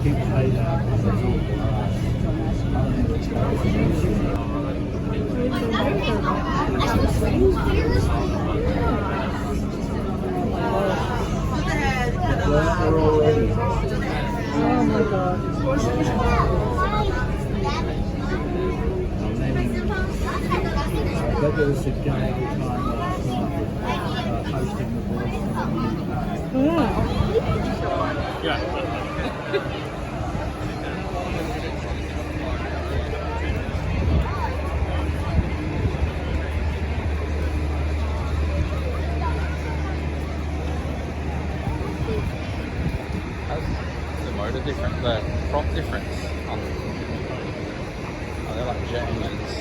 keep the pay down. Oh my god. That was a gay old time last night, hosting the boys from the UK. Yeah. The prop difference on they're like jet engines.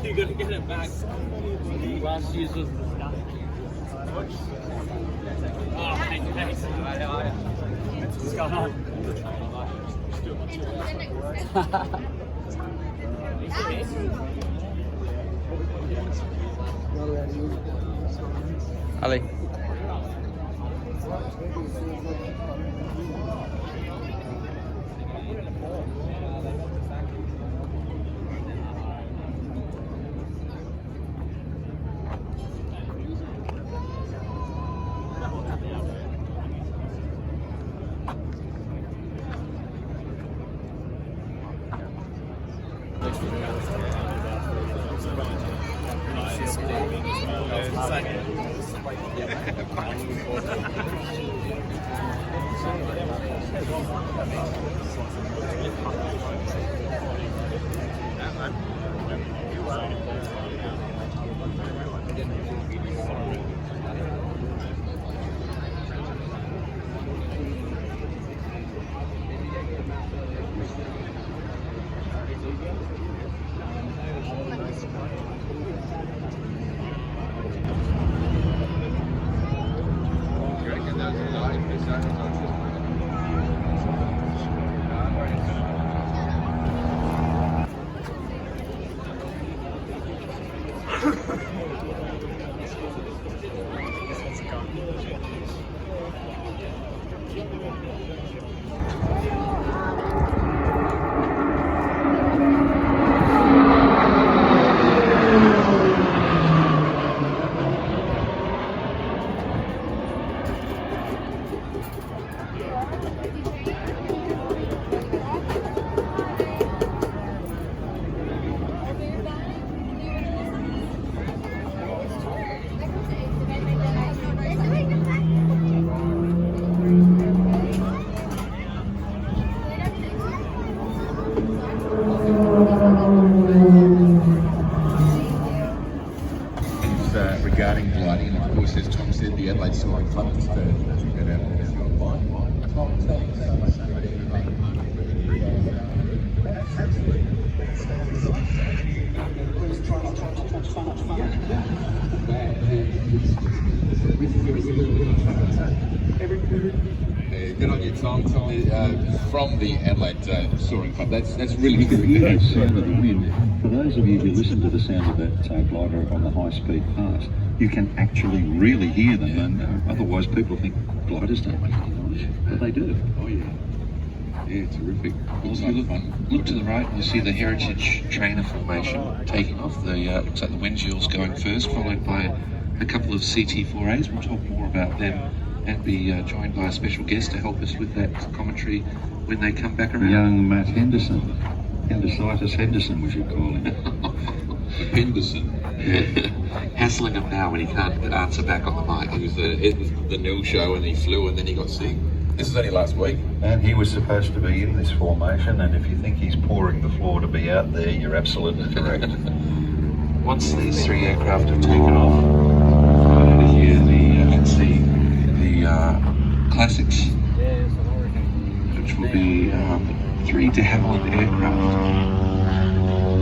You gotta get it back. Last year's was oh, thanks. What's going on? Ali. Regarding gliding, and of course, as Tom said, the Adelaide Soaring Club is the good on you, Tom. From the Adelaide Soaring Club. That's really good. You can hear the sound of the wind. For those of you who listen to the sound of that glider on the high-speed pass, you can actually really hear them, and otherwise people think gliders don't make any noise, but they do. Oh yeah. Yeah, terrific. Well, if you look to the right, and you see the Heritage trainer formation taking off. The looks like the Windjill's going first, followed by a couple of CT4As. We'll talk more about them and be joined by a special guest to help us with that commentary when they come back around. Young Matt Henderson, Hendersitis Henderson, we should call him. Henderson. Hassling him now when he can't answer back on the mic. He was the nil show and he flew and then he got sick. This is only last week. And he was supposed to be in this formation, and if you think he's pouring the floor to be out there, you're absolutely correct. Once these 3 aircraft have taken off, here you can see the classics, which will be 3 de Havilland aircraft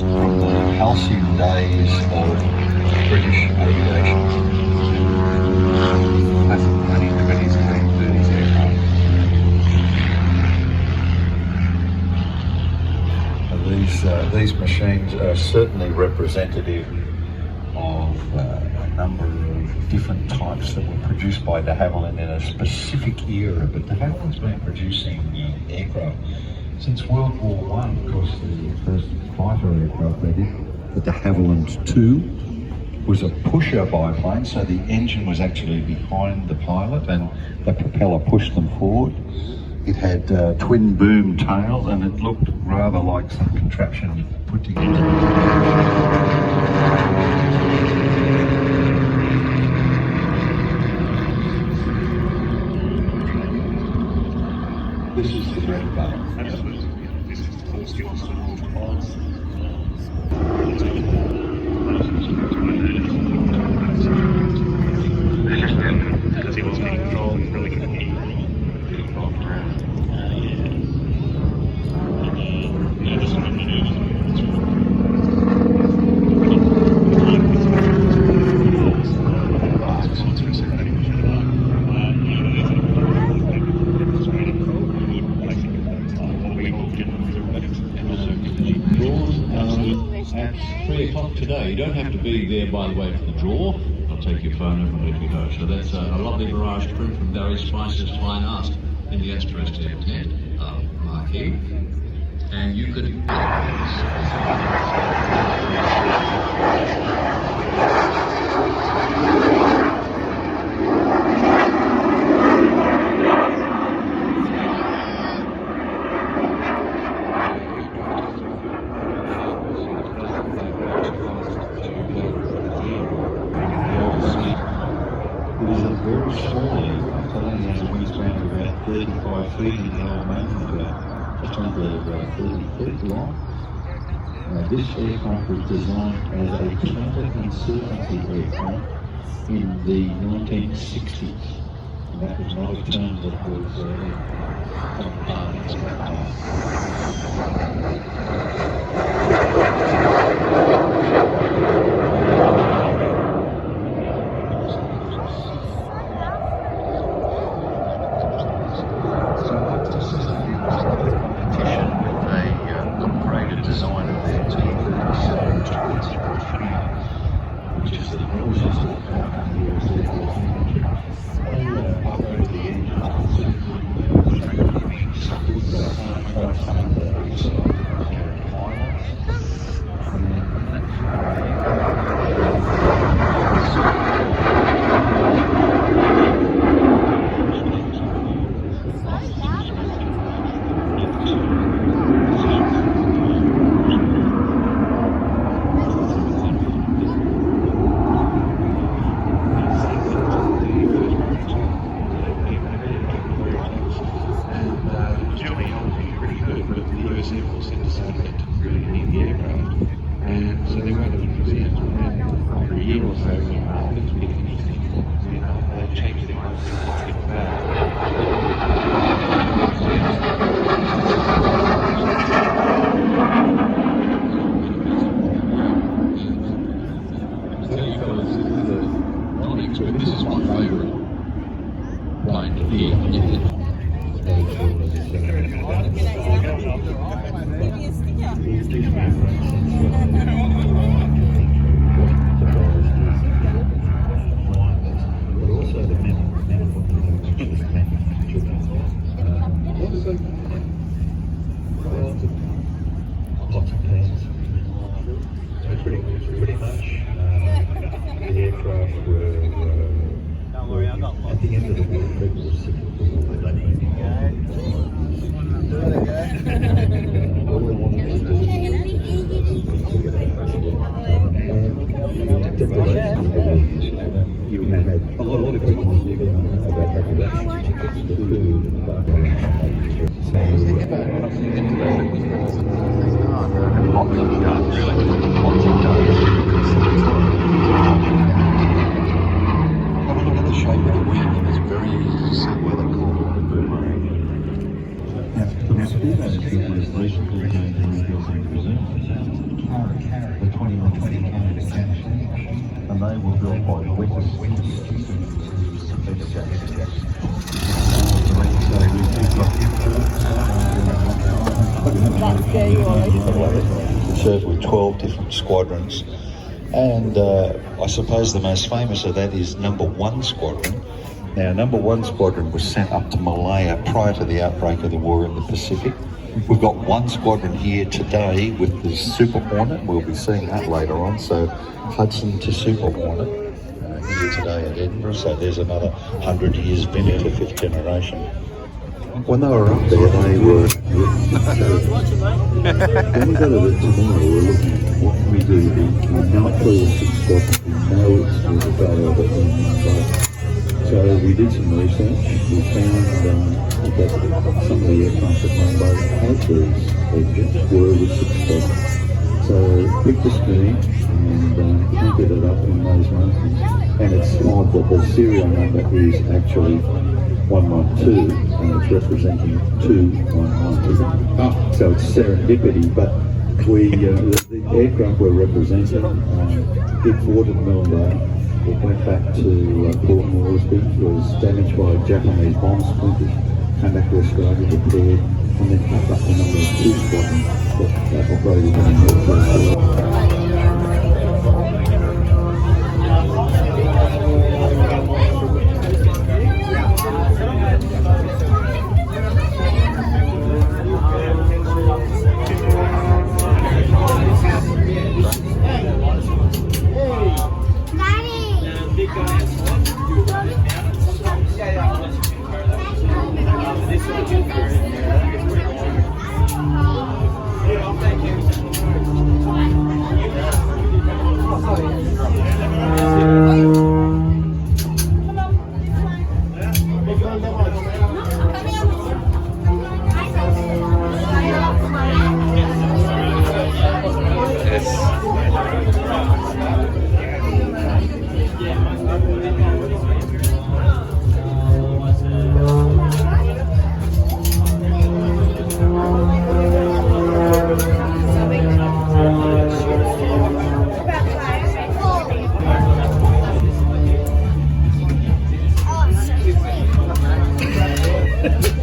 From the halcyon days of British aviation. classic 1920s and 1930s aircraft. These machines are certainly representative of a number of different types that were produced by de Havilland in a specific era. But de Havilland's been producing aircraft since World War I. Of course, the first fighter aircraft they did, the de Havilland II, was a pusher biplane, so the engine was actually behind the pilot and the propeller pushed them forward. It had twin boom tails, and it looked rather like some contraption put together. This is the bread and butter. At 3 o'clock today. You don't have to be there, by the way, for the draw. I'll take your phone over and let you go. So that's a lovely barrage crew from Barry Spicer's Fine Art in the Astro tent marquee. And you could... It is a very small aircraft. I think it has a wingspan of about 35 feet and the old main is about just under 30 feet long. This aircraft was designed as a counter-insurgency aircraft in the 1960s. And that was not a term that was on par at that time. This is my favourite plane to hear. Lots of planes. So pretty much the aircraft were at the end of the war, people were sick of all the landing. All they wanted to do was figure out how to get you had a lot of people about that. And they were built by certainly 12 different squadrons, and I suppose the most famous of that is Number 1 Squadron. Now, Number 1 Squadron was sent up to Malaya prior to the outbreak of the war in the Pacific. We've got one squadron here today with the Super Hornet. We'll be seeing that later on. So Hudson to Super Hornet here today at Edinburgh. So there's another 100 years vintage to 5th generation. When they were up there, they were... when we go to it tomorrow, we're looking at what can we do. We know it's all squadron. We know it's a battle of it. So we did some research. We found that some of the aircraft that Rainbow had these engines were with 6 squadrons. So picked the scheme and printed it up in those monkeys. And it's odd that the serial number is actually 112 and it's representing 2112. So it's serendipity, but we the aircraft we're representing did thwarted Millendale. It went back to Port Moresby, was damaged by Japanese bomb splinters, came back to Australia, repaired, and then picked up the number of 2 squadrons that operated in the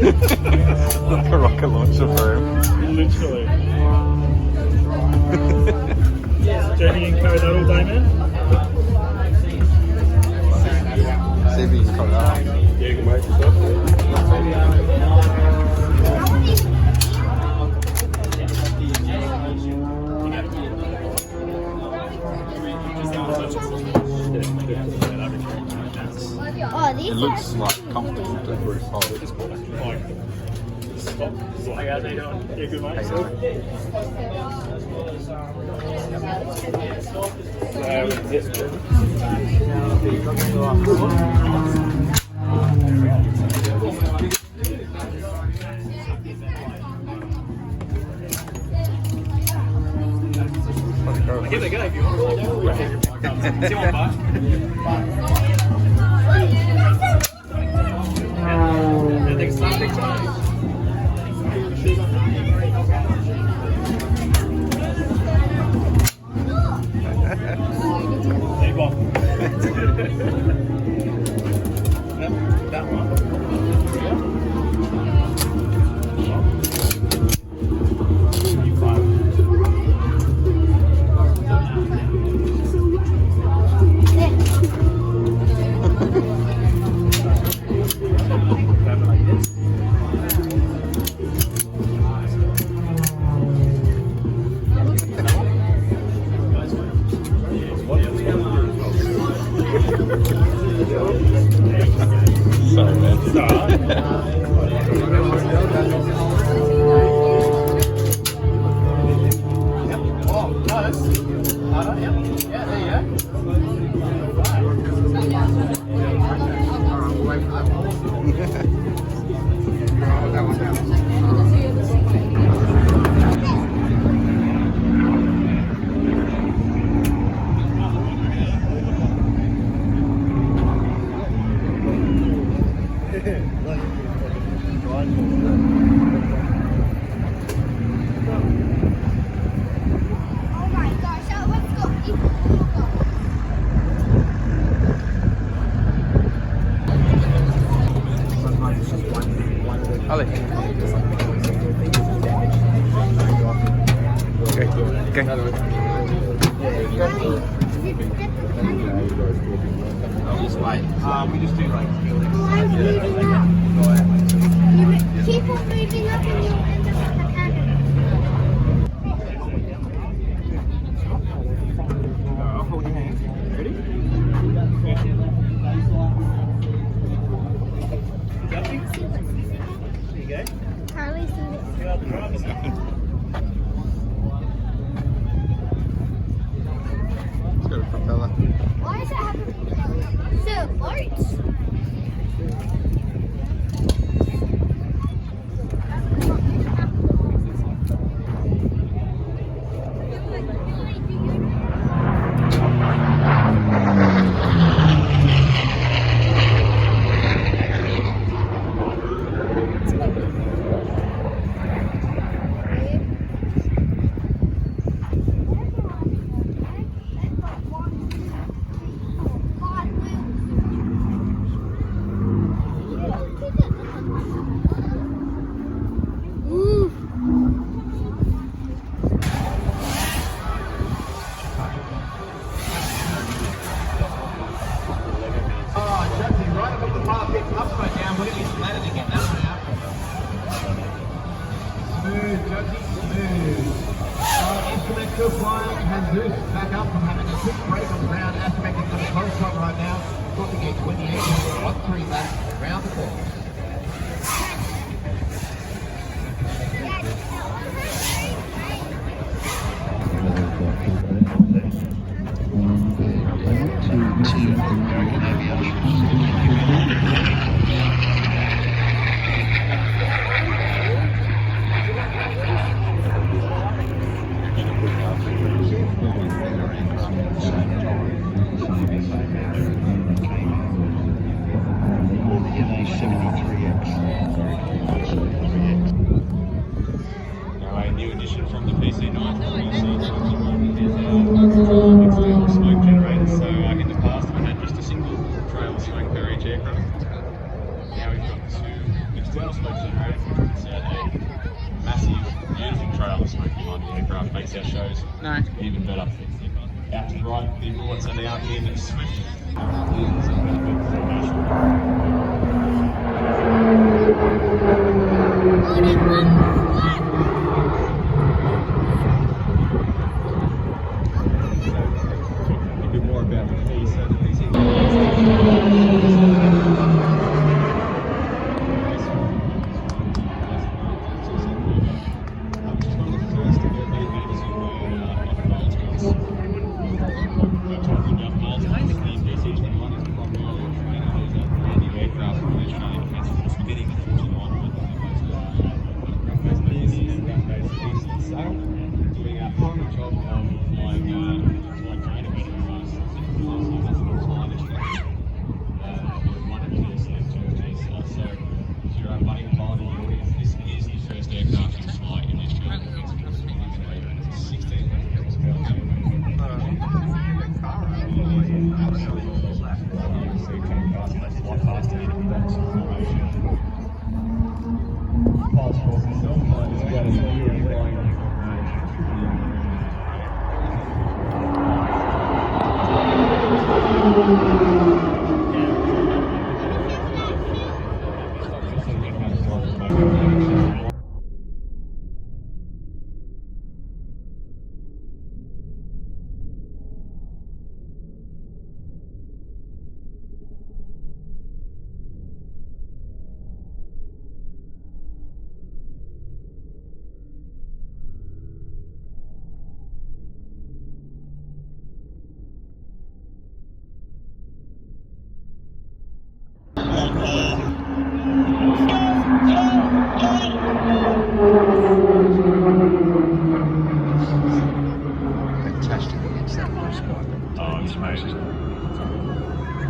Like a rocket launcher for him. Literally. Journey and carry that all day, man? See if he can cover that up. Yeah, you can make yourself. It looks like comfortable to roof hole. Hey guys, how you doing? Yeah, good mate. Give it a go if you want. See one bar. I think it's not big time. That one. my gosh, oh, let's go. Ali. Okay. Just wait. We just do like Keep on moving up and you'll end up at the cannon. I'll hold your hand. Ready? There you go. Carly's in it. You are the driver's seat. Let's go to propeller. Why does it have so boats? Back up from having a quick break on the ground. Aspect is going to close shot right now. Got to get 28 on 3 laps round the corner. New addition from the PC9 it's a smoke generator. So in the past we had just a single trail smoke per each aircraft. Now we've got 2 external smoke generators, which insert a massive, beautiful trail of smoke behind the aircraft. Makes our shows even better. Out to the right, the bullets are now in Swift.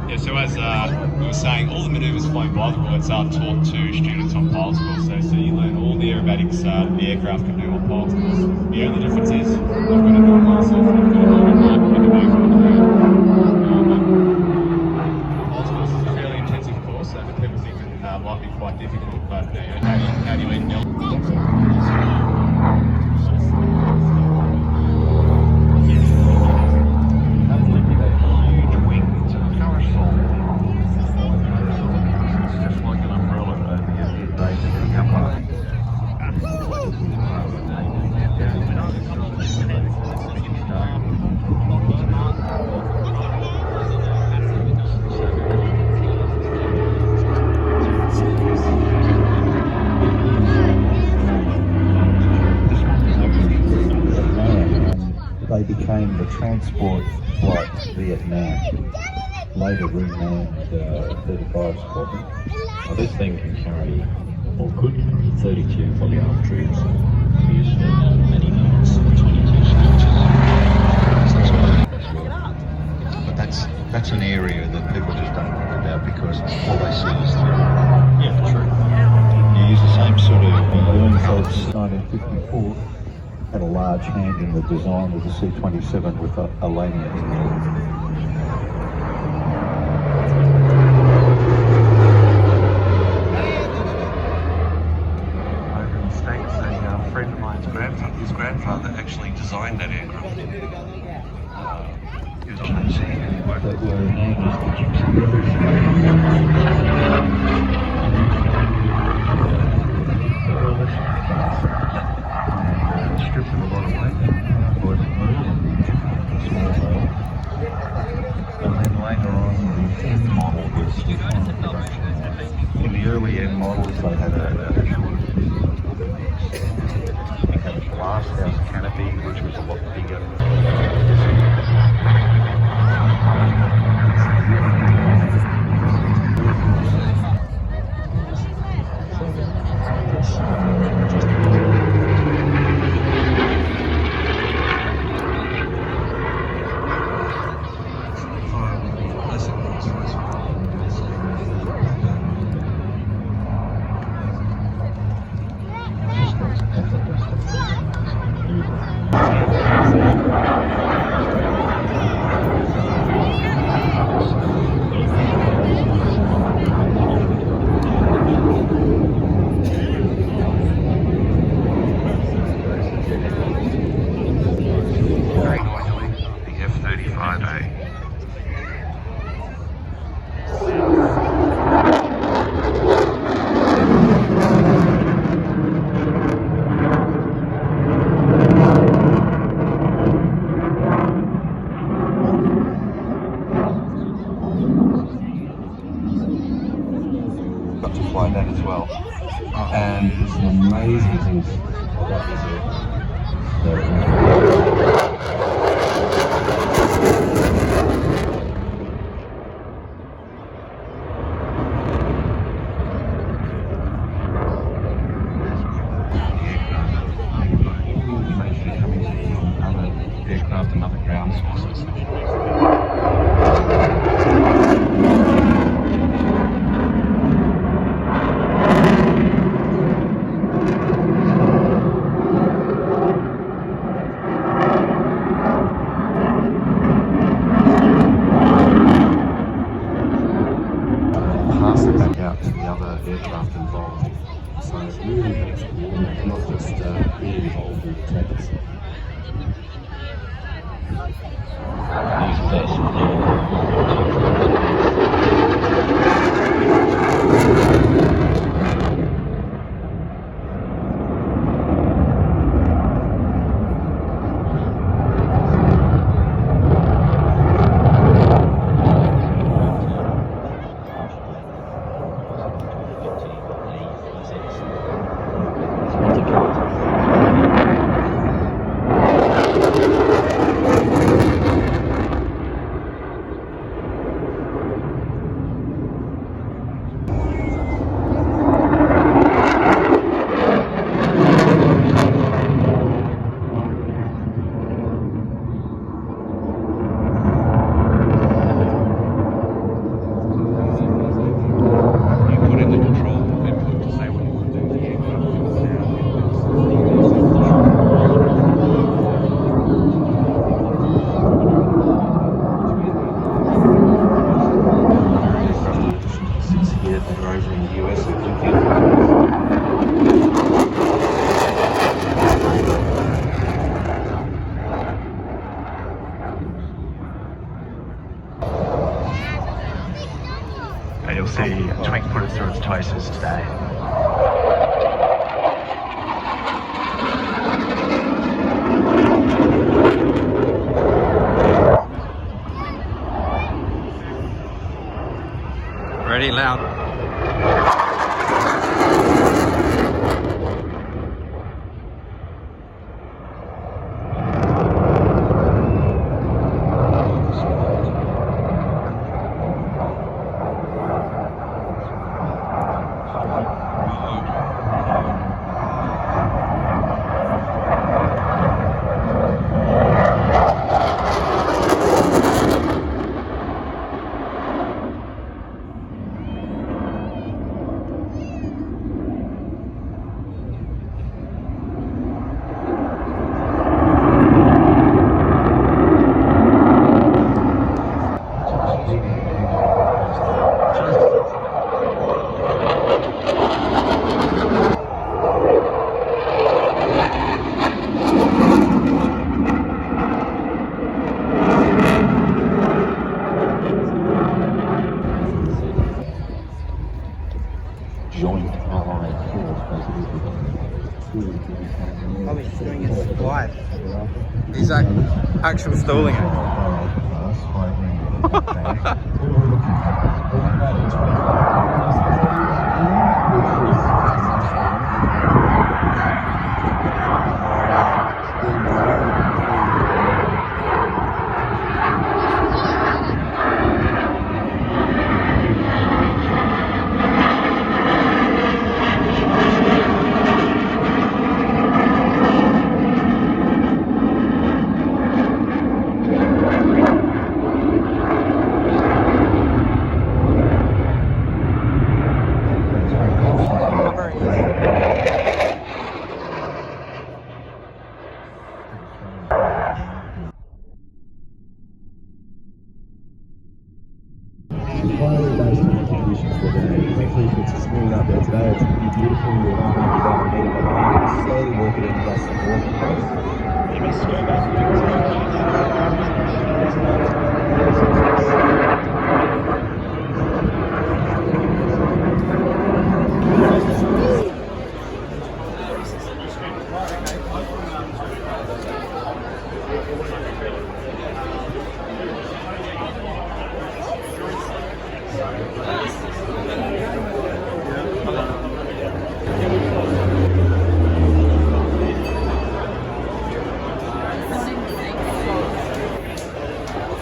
Yeah, so as we were saying, all the manoeuvres flown by the rollets are taught to students on pilot school, so so you learn all the aerobatics the aircraft can do on pilots course. The only difference is you've got to do it myself, you've got to do it at night, you can do it from the ground. Pilots course is a fairly intensive course, so people think it might be quite difficult, but how do you even know? They became the transport flight Vietnam, later renamed 35 Squadron. Well, this thing can carry, or could carry, 32 polyarm troops. We used to have many minutes, 22 stretches. But that's an area that people just don't know about because all they see is the... Yeah, true. You use the same sort of colours. 1954 had a large hand in the design of the C-27 with a landing gear. Over in the States, a friend of mine's his grandfather actually designed that aircraft. He was on that scene and he worked That were named as the Gypsy Brothers. Stripped of a lot of weight, was small hole. And then later on, the end model was the final production. In the early end models, they had a short they had a glass house canopy, which was a lot bigger. the F35 got to fly that as well. And some amazing things about this aircraft and other ground sources. Pass it back out to the other aircraft involved. So it really helps coordinate, not just be involved with tanks. Oh, he's doing his glide. He's actually stalling it. Highly based on the conditions today. Hopefully it's smooth out there today. It's going to be beautiful. You'll run up and down the meter behind. Slowly walk it in plus some water. You must go back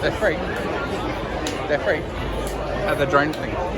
They're free. They're free. At the drone thing.